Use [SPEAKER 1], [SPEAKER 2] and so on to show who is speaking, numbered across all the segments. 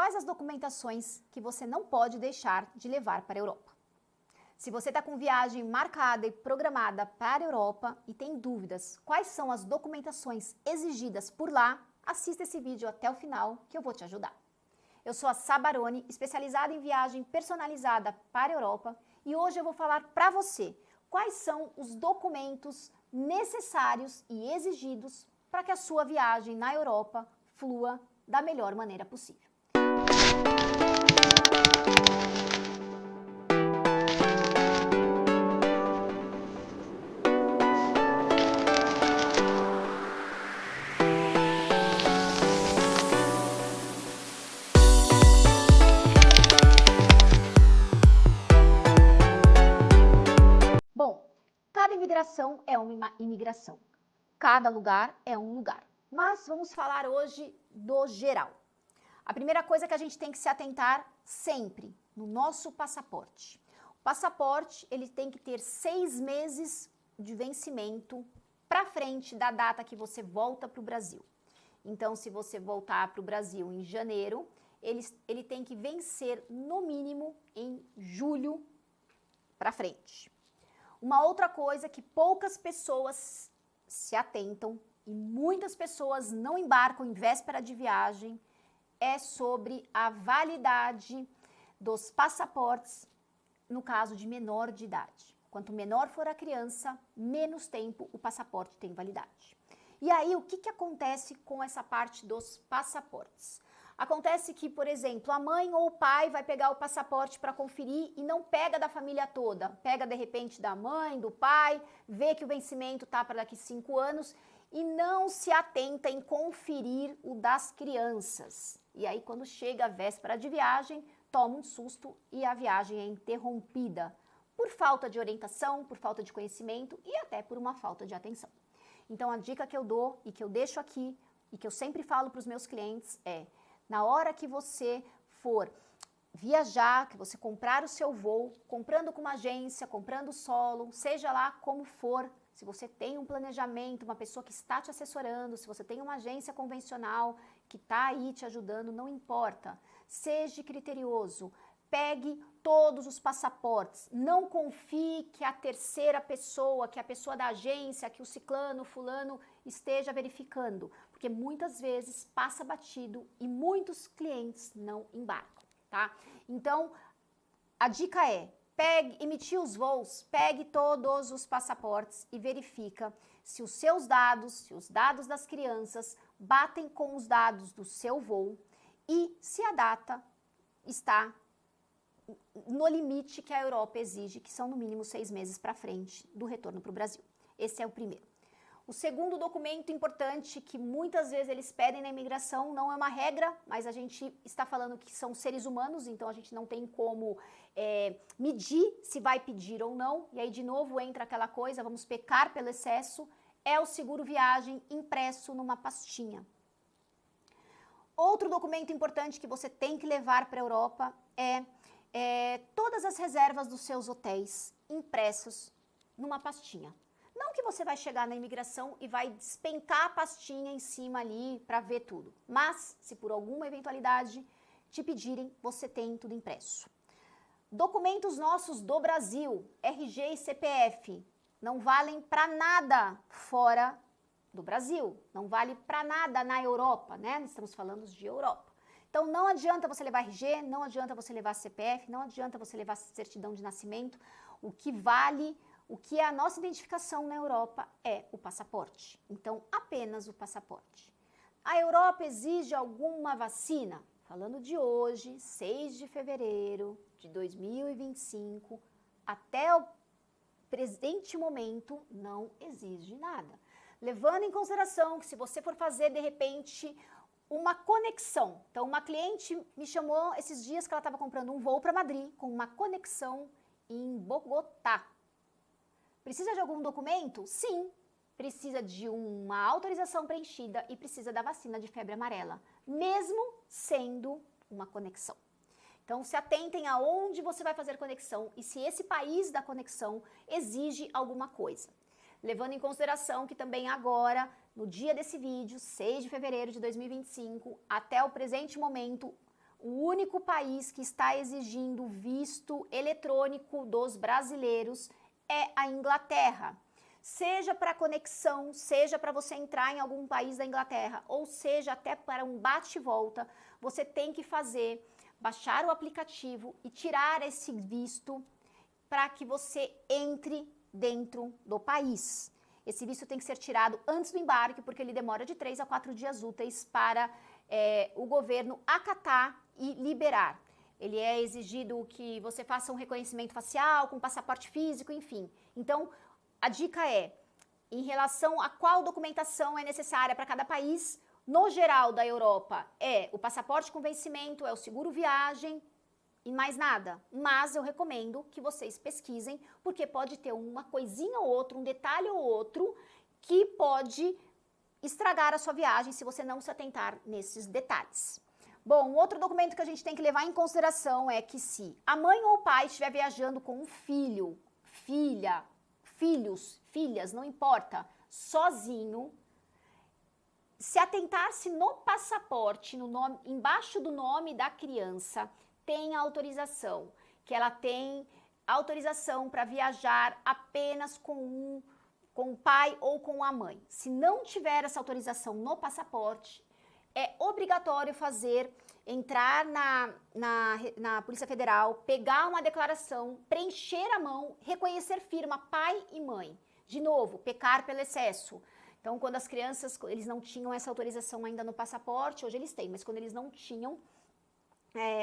[SPEAKER 1] quais as documentações que você não pode deixar de levar para a Europa. Se você está com viagem marcada e programada para a Europa e tem dúvidas quais são as documentações exigidas por lá, assista esse vídeo até o final que eu vou te ajudar. Eu sou a Sabarone, especializada em viagem personalizada para a Europa, e hoje eu vou falar para você quais são os documentos necessários e exigidos para que a sua viagem na Europa flua da melhor maneira possível. Bom, cada imigração é uma imigração, cada lugar é um lugar, mas vamos falar hoje do geral. A primeira coisa que a gente tem que se atentar sempre no nosso passaporte. O passaporte, ele tem que ter 6 meses de vencimento para frente da data que você volta para o Brasil. Então, se você voltar para o Brasil em janeiro, ele tem que vencer no mínimo em julho para frente. Uma outra coisa que poucas pessoas se atentam e muitas pessoas não embarcam em véspera de viagem é sobre a validade dos passaportes no caso de menor de idade. Quanto menor for a criança, menos tempo o passaporte tem validade. E aí, o que acontece com essa parte dos passaportes? Acontece que, por exemplo, a mãe ou o pai vai pegar o passaporte para conferir e não pega da família toda. Pega, de repente, da mãe, do pai, vê que o vencimento está para daqui 5 anos e não se atenta em conferir o das crianças. E aí, quando chega a véspera de viagem, toma um susto e a viagem é interrompida por falta de orientação, por falta de conhecimento e até por uma falta de atenção. Então, a dica que eu dou e que eu deixo aqui e que eu sempre falo para os meus clientes é: na hora que você for viajar, que você comprar o seu voo, comprando com uma agência, comprando solo, seja lá como for, se você tem um planejamento, uma pessoa que está te assessorando, se você tem uma agência convencional que está aí te ajudando, não importa. Seja criterioso, pegue todos os passaportes, não confie que a terceira pessoa, que a pessoa da agência, que o ciclano, fulano esteja verificando, porque muitas vezes passa batido e muitos clientes não embarcam, tá? Então, a dica é: emitir os voos, pegue todos os passaportes e verifica se os seus dados, se os dados das crianças batem com os dados do seu voo e se a data está no limite que a Europa exige, que são no mínimo 6 meses para frente do retorno para o Brasil. Esse é o primeiro. O segundo documento importante que muitas vezes eles pedem na imigração, não é uma regra, mas a gente está falando que são seres humanos, então a gente não tem como medir se vai pedir ou não, e aí de novo entra aquela coisa, vamos pecar pelo excesso, é o seguro viagem impresso numa pastinha. Outro documento importante que você tem que levar para a Europa é todas as reservas dos seus hotéis impressos numa pastinha. Não que você vai chegar na imigração e vai despencar a pastinha em cima ali para ver tudo, mas se por alguma eventualidade te pedirem, você tem tudo impresso. Documentos nossos do Brasil, RG e CPF, não valem para nada fora do Brasil, não vale para nada na Europa, né? Estamos falando de Europa. Então, não adianta você levar RG, não adianta você levar CPF, não adianta você levar certidão de nascimento. O que vale, o que é a nossa identificação na Europa é o passaporte. Então, apenas o passaporte. A Europa exige alguma vacina? Falando de hoje, 6 de fevereiro de 2025, até o presente momento, não exige nada. Levando em consideração que se você for fazer, de repente, uma conexão. Então, uma cliente me chamou esses dias que ela estava comprando um voo para Madrid com uma conexão em Bogotá. Precisa de algum documento? Sim. Precisa de uma autorização preenchida e precisa da vacina de febre amarela, mesmo sendo uma conexão. Então, se atentem aonde você vai fazer conexão e se esse país da conexão exige alguma coisa. Levando em consideração que também agora, no dia desse vídeo, 6 de fevereiro de 2025, até o presente momento, O único país que está exigindo visto eletrônico dos brasileiros é a Inglaterra. Seja para conexão, seja para você entrar em algum país da Inglaterra, ou seja até para um bate e volta, você tem que baixar o aplicativo e tirar esse visto para que você entre dentro do país. Esse visto tem que ser tirado antes do embarque, porque ele demora de 3 a 4 dias úteis para o governo acatar e liberar. Ele é exigido que você faça um reconhecimento facial, com passaporte físico, enfim. Então, a dica é, em relação a qual documentação é necessária para cada país, no geral da Europa é o passaporte com vencimento, é o seguro viagem e mais nada. Mas eu recomendo que vocês pesquisem, porque pode ter uma coisinha ou outra, um detalhe ou outro, que pode estragar a sua viagem se você não se atentar nesses detalhes. Bom, outro documento que a gente tem que levar em consideração é que se a mãe ou o pai estiver viajando com um filho, filha, filhos, filhas, não importa, sozinho, se atentar-se no passaporte, no nome, embaixo do nome da criança, tem autorização, que ela tem autorização para viajar apenas com o pai ou com a mãe. Se não tiver essa autorização no passaporte, é obrigatório entrar na Polícia Federal, pegar uma declaração, preencher a mão, reconhecer firma pai e mãe. De novo, pecar pelo excesso. Então, quando as crianças, eles não tinham essa autorização ainda no passaporte, hoje eles têm, mas quando eles não tinham,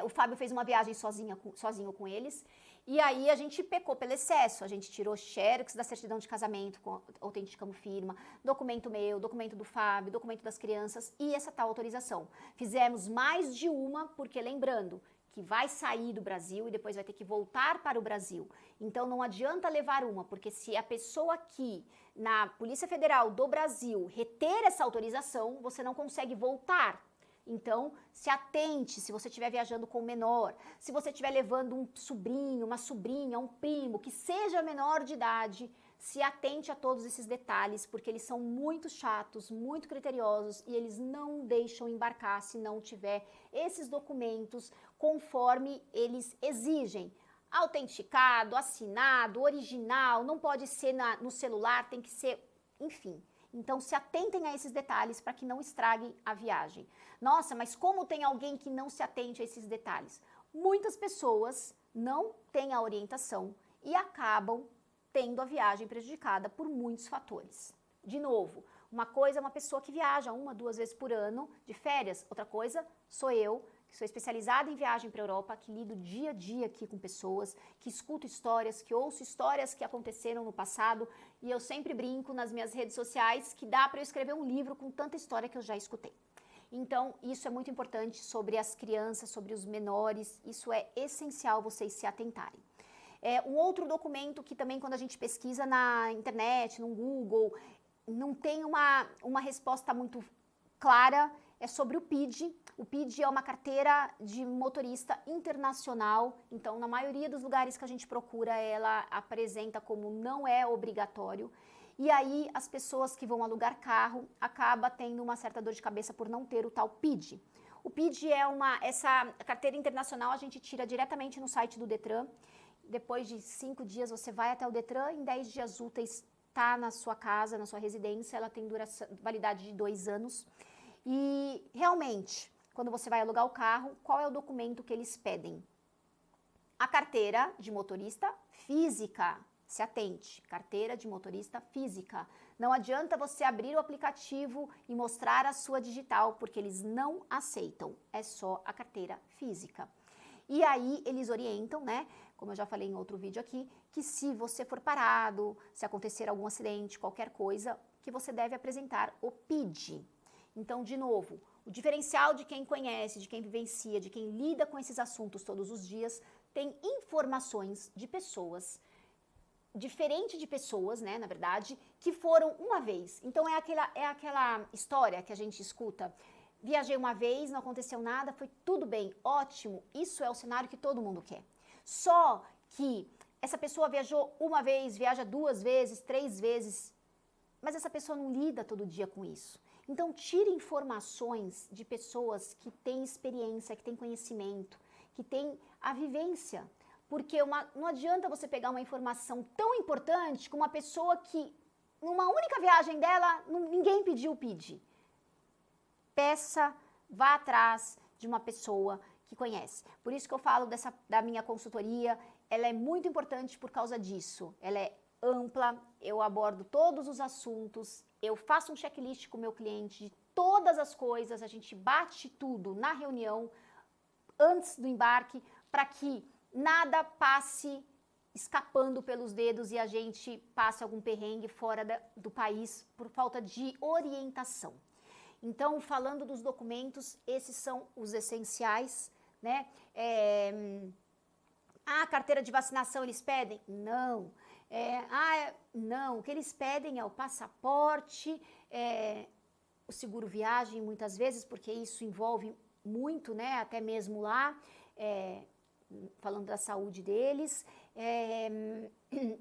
[SPEAKER 1] o Fábio fez uma viagem sozinho com eles, e aí a gente pecou pelo excesso, a gente tirou xerox da certidão de casamento, autenticamos firma, documento meu, documento do Fábio, documento das crianças e essa tal autorização. Fizemos mais de uma, porque lembrando que vai sair do Brasil e depois vai ter que voltar para o Brasil. Então não adianta levar uma, porque se a pessoa aqui na Polícia Federal do Brasil reter essa autorização, você não consegue voltar. Então, se atente se você estiver viajando com menor, se você estiver levando um sobrinho, uma sobrinha, um primo, que seja menor de idade, se atente a todos esses detalhes, porque eles são muito chatos, muito criteriosos e eles não deixam embarcar se não tiver esses documentos conforme eles exigem. Autenticado, assinado, original, não pode ser no celular, tem que ser, enfim. Então, se atentem a esses detalhes para que não estraguem a viagem. Nossa, mas como tem alguém que não se atente a esses detalhes? Muitas pessoas não têm a orientação e acabam tendo a viagem prejudicada por muitos fatores. De novo, uma coisa é uma pessoa que viaja 1, 2 vezes por ano de férias, outra coisa sou eu, que sou especializada em viagem para a Europa, que lido dia a dia aqui com pessoas, que escuto histórias, que ouço histórias que aconteceram no passado, e eu sempre brinco nas minhas redes sociais que dá para eu escrever um livro com tanta história que eu já escutei. Então, isso é muito importante sobre as crianças, sobre os menores, isso é essencial vocês se atentarem. Um outro documento que também quando a gente pesquisa na internet, no Google, não tem uma resposta muito clara, é sobre o PID. O PID é uma carteira de motorista internacional, então na maioria dos lugares que a gente procura, ela apresenta como não é obrigatório. E aí as pessoas que vão alugar carro acabam tendo uma certa dor de cabeça por não ter o tal PID. O PID é essa carteira internacional a gente tira diretamente no site do Detran. Depois de 5 dias você vai até o Detran, em 10 dias úteis está na sua casa, na sua residência, ela tem validade de 2 anos. E realmente, quando você vai alugar o carro, qual é o documento que eles pedem? A carteira de motorista física. Se atente, carteira de motorista física. Não adianta você abrir o aplicativo e mostrar a sua digital, porque eles não aceitam. É só a carteira física. E aí eles orientam, né? Como eu já falei em outro vídeo aqui, que se você for parado, se acontecer algum acidente, qualquer coisa, que você deve apresentar o PID. Então, de novo, o diferencial de quem conhece, de quem vivencia, de quem lida com esses assuntos todos os dias, tem informações de pessoas, diferente de pessoas, né, na verdade, que foram uma vez. Então, é aquela história que a gente escuta. Viajei uma vez, não aconteceu nada, foi tudo bem, ótimo. Isso é o cenário que todo mundo quer. Só que essa pessoa viajou uma vez, viaja 2 vezes, 3 vezes, mas essa pessoa não lida todo dia com isso. Então, tire informações de pessoas que têm experiência, que têm conhecimento, que têm a vivência. Porque não adianta você pegar uma informação tão importante com uma pessoa que, numa única viagem dela, ninguém pediu o PID. Peça, vá atrás de uma pessoa que conhece. Por isso que eu falo da minha consultoria, ela é muito importante por causa disso. Ela é ampla, eu abordo todos os assuntos, eu faço um checklist com o meu cliente de todas as coisas, a gente bate tudo na reunião antes do embarque, para que nada passe escapando pelos dedos e a gente passe algum perrengue fora do país por falta de orientação. Então, falando dos documentos, esses são os essenciais, né? A carteira de vacinação eles pedem? Não. Não, o que eles pedem é o passaporte, o seguro viagem muitas vezes, porque isso envolve muito, né? Até mesmo lá, falando da saúde deles.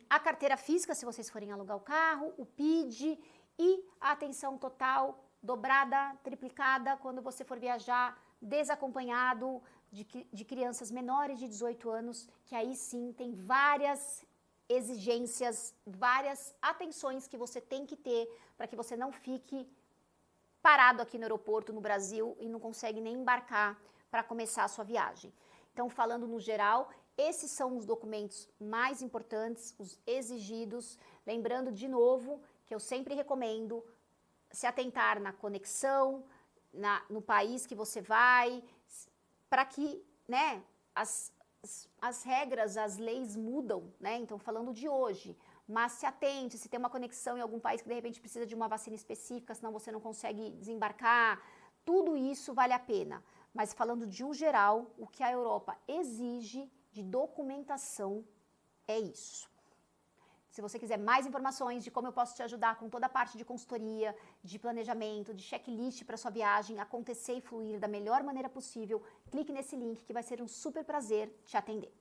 [SPEAKER 1] A carteira física, se vocês forem alugar o carro, o PID e a atenção total dobrada, triplicada, quando você for viajar desacompanhado de crianças menores de 18 anos, que aí sim tem várias exigências, várias atenções que você tem que ter para que você não fique parado aqui no aeroporto no Brasil e não consegue nem embarcar para começar a sua viagem. Então, falando no geral, esses são os documentos mais importantes, os exigidos. Lembrando de novo que eu sempre recomendo se atentar na conexão, no país que você vai, para que, né, as regras, as leis mudam, né? Então, falando de hoje, mas se atente, se tem uma conexão em algum país que de repente precisa de uma vacina específica, senão você não consegue desembarcar, tudo isso vale a pena. Mas falando de um geral, o que a Europa exige de documentação é isso. Se você quiser mais informações de como eu posso te ajudar com toda a parte de consultoria, de planejamento, de checklist para sua viagem acontecer e fluir da melhor maneira possível, clique nesse link que vai ser um super prazer te atender.